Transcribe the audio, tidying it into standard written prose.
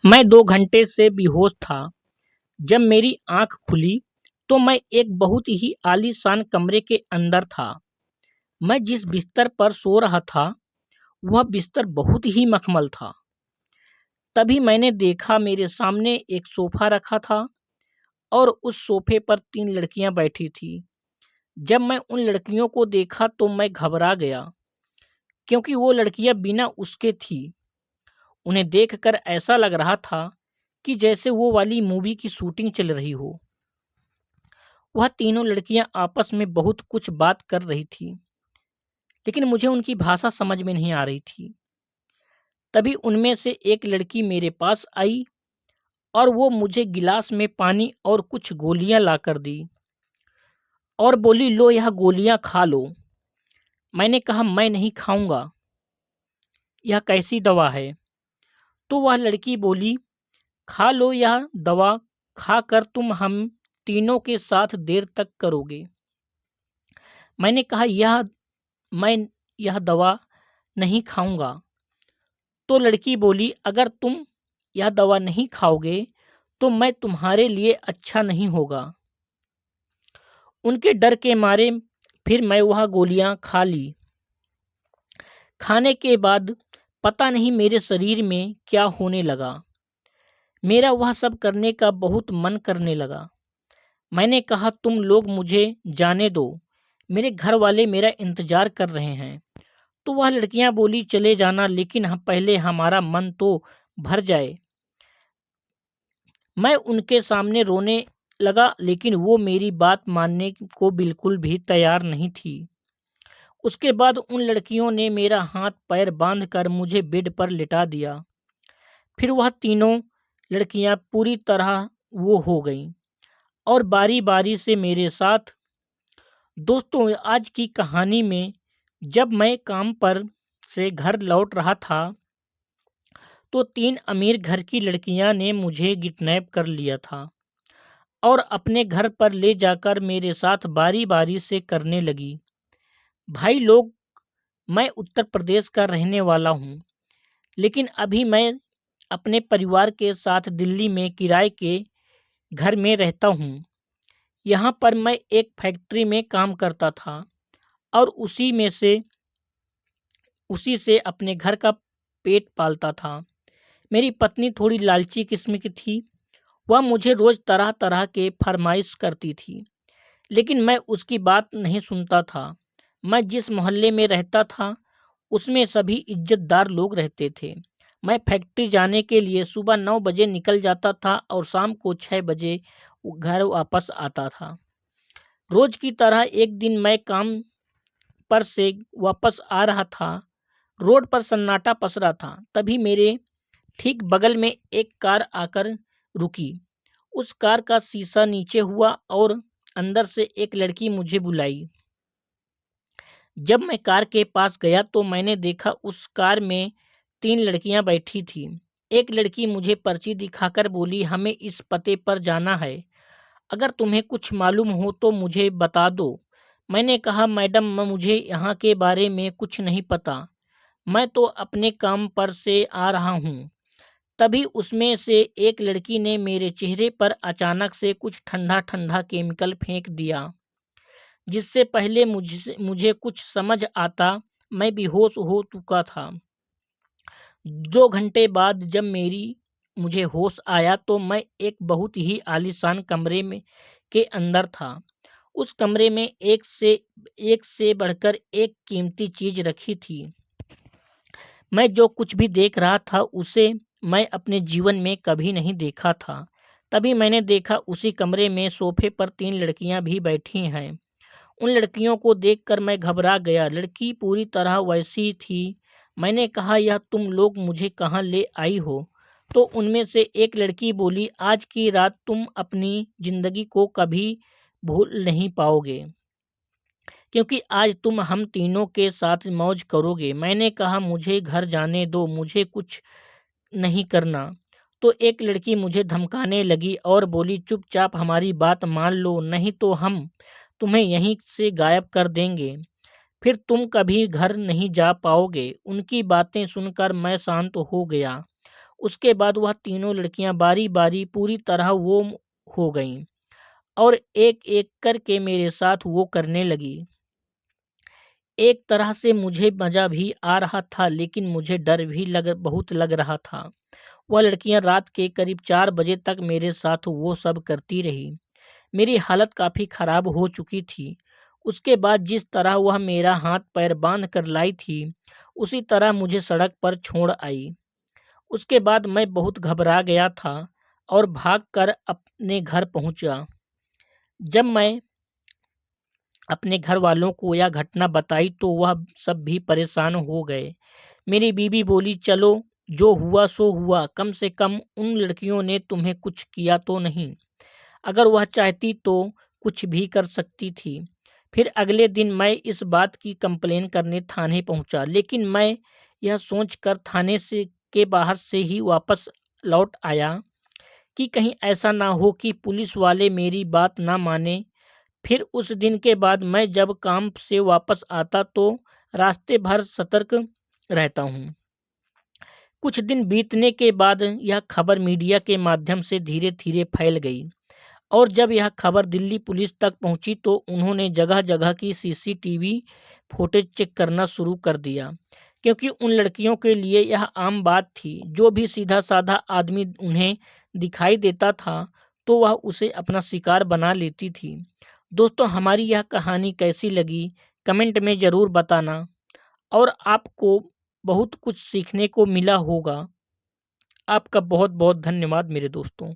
मैं 2 घंटे से बेहोश था। जब मेरी आँख खुली, तो मैं एक बहुत ही आलीशान कमरे के अंदर था। मैं जिस बिस्तर पर सो रहा था, वह बिस्तर बहुत ही मखमल था। तभी मैंने देखा मेरे सामने एक सोफ़ा रखा था और उस सोफ़े पर 3 लड़कियाँ बैठी थीं। जब मैं उन लड़कियों को देखा तो मैं घबरा गया, क्योंकि वो लड़कियाँ बिना उसके थीं। उन्हें देखकर ऐसा लग रहा था कि जैसे वो वाली मूवी की शूटिंग चल रही हो। वह तीनों लड़कियां आपस में बहुत कुछ बात कर रही थीं, लेकिन मुझे उनकी भाषा समझ में नहीं आ रही थी। तभी उनमें से एक लड़की मेरे पास आई और वो मुझे गिलास में पानी और कुछ गोलियां लाकर दी और बोली, लो यह गोलियां खा लो। मैंने कहा, मैं नहीं खाऊंगा, यह कैसी दवा है? तो वह लड़की बोली, खा लो, यह दवा खाकर तुम हम तीनों के साथ देर तक करोगे। मैंने कहा, मैं यह दवा नहीं खाऊंगा। तो लड़की बोली, अगर तुम यह दवा नहीं खाओगे तो मैं तुम्हारे लिए अच्छा नहीं होगा। उनके डर के मारे फिर मैं वह गोलियां खा ली। खाने के बाद पता नहीं मेरे शरीर में क्या होने लगा। मेरा वह सब करने का बहुत मन करने लगा। मैंने कहा, तुम लोग मुझे जाने दो, मेरे घर वाले मेरा इंतजार कर रहे हैं। तो वह लड़कियां बोली, चले जाना, लेकिन पहले हमारा मन तो भर जाए। मैं उनके सामने रोने लगा, लेकिन वो मेरी बात मानने को बिल्कुल भी तैयार नहीं थी। उसके बाद उन लड़कियों ने मेरा हाथ पैर बांधकर मुझे बेड पर लिटा दिया। फिर वह तीनों लड़कियां पूरी तरह वो हो गईं और बारी बारी से मेरे साथ। दोस्तों, आज की कहानी में जब मैं काम पर से घर लौट रहा था, तो 3 अमीर घर की लड़कियां ने मुझे किडनैप कर लिया था और अपने घर पर ले जाकर मेरे साथ बारी-बारी से करने लगी। भाई लोग, मैं उत्तर प्रदेश का रहने वाला हूँ, लेकिन अभी मैं अपने परिवार के साथ दिल्ली में किराए के घर में रहता हूँ। यहाँ पर मैं एक फैक्ट्री में काम करता था और उसी से अपने घर का पेट पालता था। मेरी पत्नी थोड़ी लालची किस्म की थी। वह मुझे रोज़ तरह-तरह के फरमाइश करती थी, लेकिन मैं उसकी बात नहीं सुनता था। मैं जिस मोहल्ले में रहता था, उसमें सभी इज़्ज़तदार लोग रहते थे। मैं फैक्ट्री जाने के लिए सुबह 9 बजे निकल जाता था और शाम को 6 बजे घर वापस आता था। रोज़ की तरह एक दिन मैं काम पर से वापस आ रहा था। रोड पर सन्नाटा पसरा था। तभी मेरे ठीक बगल में एक कार आकर रुकी। उस कार का शीशा नीचे हुआ और अंदर से एक लड़की मुझे बुलाई। जब मैं कार के पास गया तो मैंने देखा उस कार में 3 लड़कियां बैठी थीं। एक लड़की मुझे पर्ची दिखाकर बोली, हमें इस पते पर जाना है। अगर तुम्हें कुछ मालूम हो तो मुझे बता दो। मैंने कहा, मैडम, मुझे यहाँ के बारे में कुछ नहीं पता। मैं तो अपने काम पर से आ रहा हूँ। तभी उसमें से एक लड़की ने मेरे चेहरे पर अचानक से कुछ ठंडा-ठंडा केमिकल फेंक दिया, जिससे पहले मुझे कुछ समझ आता, मैं बेहोश हो चुका था। 2 घंटे बाद जब मुझे होश आया तो मैं एक बहुत ही आलीशान कमरे में के अंदर था। उस कमरे में एक से बढ़कर एक कीमती चीज़ रखी थी। मैं जो कुछ भी देख रहा था उसे मैं अपने जीवन में कभी नहीं देखा था। तभी मैंने देखा उसी कमरे में सोफे पर 3 लड़कियां भी बैठी हैं। उन लड़कियों को देखकर मैं घबरा गया। लड़की पूरी तरह वैसी थी। मैंने कहा, यह तुम लोग मुझे कहाँ ले आई हो? तो उनमें से एक लड़की बोली, आज की रात तुम अपनी ज़िंदगी को कभी भूल नहीं पाओगे, क्योंकि आज तुम हम तीनों के साथ मौज करोगे। मैंने कहा, मुझे घर जाने दो, मुझे कुछ नहीं करना। तो एक लड़की मुझे धमकाने लगी और बोली, चुपचाप हमारी बात मान लो, नहीं तो हम तुम्हें यहीं से गायब कर देंगे, फिर तुम कभी घर नहीं जा पाओगे। उनकी बातें सुनकर मैं शांत हो गया। उसके बाद वह तीनों लड़कियां बारी-बारी पूरी तरह वो हो गईं और एक-एक करके मेरे साथ वो करने लगी। एक तरह से मुझे मज़ा भी आ रहा था, लेकिन मुझे डर भी बहुत लग रहा था। वह लड़कियां रात के करीब 4 बजे तक मेरे साथ वो सब करती रही। मेरी हालत काफ़ी ख़राब हो चुकी थी। उसके बाद जिस तरह वह मेरा हाथ पैर बांध कर लाई थी, उसी तरह मुझे सड़क पर छोड़ आई। उसके बाद मैं बहुत घबरा गया था और भागकर अपने घर पहुंचा। जब मैं अपने घर वालों को यह घटना बताई तो वह सब भी परेशान हो गए। मेरी बीवी बोली, चलो जो हुआ सो हुआ, कम से कम उन लड़कियों ने तुम्हें कुछ किया तो नहीं। अगर वह चाहती तो कुछ भी कर सकती थी। फिर अगले दिन मैं इस बात की कंप्लेन करने थाने पहुंचा, लेकिन मैं यह सोचकर थाने से के बाहर से ही वापस लौट आया कि कहीं ऐसा ना हो कि पुलिस वाले मेरी बात ना माने। फिर उस दिन के बाद मैं जब काम से वापस आता तो रास्ते भर सतर्क रहता हूँ। कुछ दिन बीतने के बाद यह खबर मीडिया के माध्यम से धीरे-धीरे फैल गई और जब यह खबर दिल्ली पुलिस तक पहुंची तो उन्होंने जगह-जगह की सीसीटीवी फुटेज चेक करना शुरू कर दिया, क्योंकि उन लड़कियों के लिए यह आम बात थी। जो भी सीधा-साधा आदमी उन्हें दिखाई देता था, तो वह उसे अपना शिकार बना लेती थी। दोस्तों, हमारी यह कहानी कैसी लगी, कमेंट में ज़रूर बताना और आपको बहुत कुछ सीखने को मिला होगा। आपका बहुत-बहुत धन्यवाद मेरे दोस्तों।